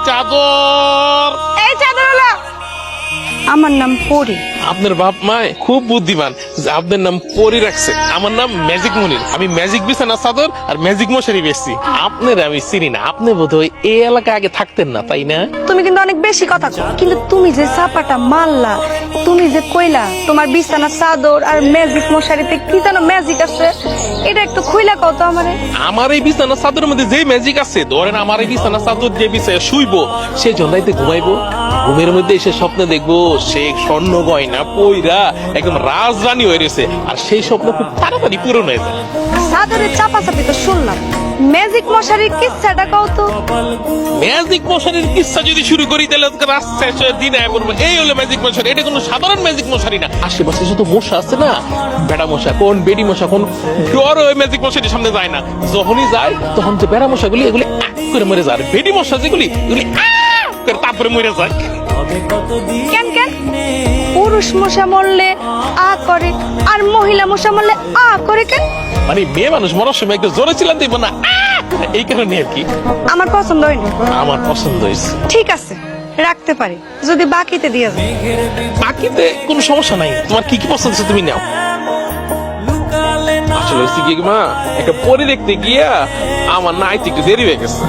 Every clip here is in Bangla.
চাদর। এই চাদরওয়ালা, আমার নাম পরি। আপনার বাপ মায় খুব বুদ্ধিমান, আপনার নাম পরি রাখছে। আমার নাম ম্যাজিক মনির। আমি ম্যাজিক বিছানা চাদর আর ম্যাজিক মশারি বেচছি। আপনার আমি চিনি না, আপনি বোধহয় এই এলাকা আগে থাকতেন না, তাই না? তুমি কিন্তু অনেক বেশি কথা কও। কিন্তু তুমি যে চাপাটা মারলা, তুমি যে কইলা তোমার বিছানা চাদর আর ম্যাজিক মশারিতে কি যেন ম্যাজিক আছে, এটা একটু খুইলা কও তো আমারে। আমার এই বিছানা চাদরের মধ্যে যে ম্যাজিক আছে, ধরেন আমার এই বিছানা চাদর যে বিছায় শুইবো, সে জন্নাইতে ঘুমাইবো, ঘুমের মধ্যে এসে স্বপ্নে দেখবো সে স্বর্ণ গয়না পইরা একদম রাজরানী হয়ে রয়েছে, আর সেই স্বপ্ন খুব তাড়াতাড়ি পূরণ হয়ে যায়। চাদরের চাপাচাপি তো শুনলাম, ম্যাজিক মশারির কিচ্ছাটা কও তো। ম্যাজিক মশারির কিস্সা যদি শুরু করি তাহলে রাস্তা দিন পড়বো। এই হলো ম্যাজিক মশারি, এটা কোনো সাধারণ ম্যাজিক মশারি না। আশেপাশে শুধু মশা আছে না, বেড়া মশা কোন বেডি মশা কোন, ডর ওই ম্যাজিক মশারির সামনে যায় না। যখনই যায় তখন যে বেড়া মশাগুলি এগুলি করে মরে যায়, বেডি মশা যেগুলি এগুলি করে তারপরে মরে যায়। কেন কেন পুরুষ মশা মরলে আ করে আর মহিলা মশা মরলে আ করে কেন? মানে মেয়ে মানুষ মরার সময় একটু জোরে ছিলাম দিব না, এই কারণে আর কি। আমার পছন্দ হয়নি। আমার পছন্দ হয়েছে। ঠিক আছে, রাখতে পারি যদি বাকিতে দিয়ে যায়। বাকিতে কোনো সমস্যা নাই, তোমার কি কি পছন্দ আছে তুমি নাও। আসলে হচ্ছে কি মা, একটা পরি দেখতে গিয়া আমার নাইতে একটু দেরি হয়ে গেছে।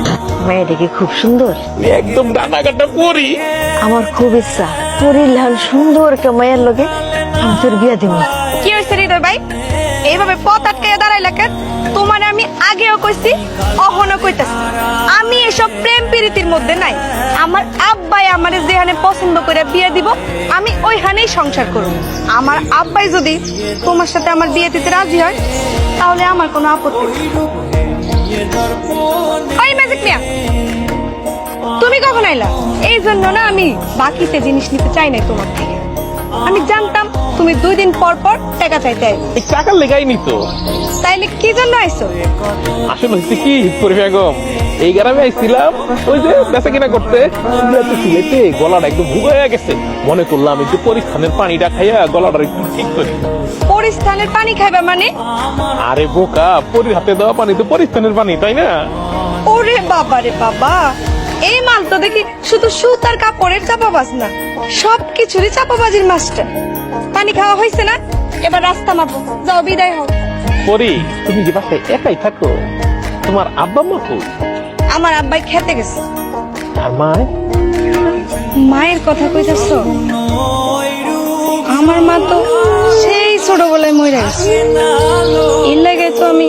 মেয়েটা কি খুব সুন্দর? একদম ডানা কাটা পরি। আমার খুব ইচ্ছা পরীর লাল সুন্দর একটা মায়ের লগে আমি তোর বিয়া দিব। কি হয়েছে হৃদয় ভাই, এইভাবে পথ আটকাইয়া দাঁড়াইলা কেন? তোমার আমি আগেও কইছি, অহনো কইতাছি, আমি এসব প্রেম প্রীতির মধ্যে নাই। আমার আব্বাই আমারে যেখানে পছন্দ করে বিয়ে দিব, আমি ওইখানেই সংসার করব। আমার আব্বাই যদি তোমার সাথে আমার বিয়ে দিতে রাজি হয়, তাহলে আমার কোনো আপত্তি নেই। ওই ম্যাজিক মিয়া, তুমি কখন আইলা? এই জন্য না আমি বাকিতে জিনিস নিতে চাই নাই তোমার থেকে। আমি জানতাম তুমি 2 দিন পর পর টাকা চাইতে আইবে। এই টাকার লেগাই নি তো। তাইলে কি জন্য আইছো? আসলে হচ্ছে কি পরি বেগম, এই গ্রামে আইছিলাম ওই যে বেচা কিনা করতে, সিলেটে গলাটা একদম ভুগে গেছে। মনে করলাম একটু পরিস্থানের পানিটা খাইয়া গলাটা একটু ঠিক করি। পরিস্থানের পানি খাইবা মানে? আরে বোকা, পরির হাতে দেওয়া পানি তো পরিস্থানের পানি, তাই না? ওরে বাবা রে বাবা, এই মাল তো দেখি শুধু সুতার কাপড়ের চাপাবাজ না, সবকিছুরই চাপাবাজির মাস্টার। পানি খাওয়া হয়েছে না, এবার রাস্তা মাপো, যাও বিদায় হও। পরি, তুমি যে বাসায় একাই থাকো, তোমার আব্বা মা কই? আমার আব্বাই খেতে গেছে। আর মায়? মায়ের কথা কইতাছ? আমার মা তো সেই ছোটবেলায় মরে গেছে। এর লাগে তো আমি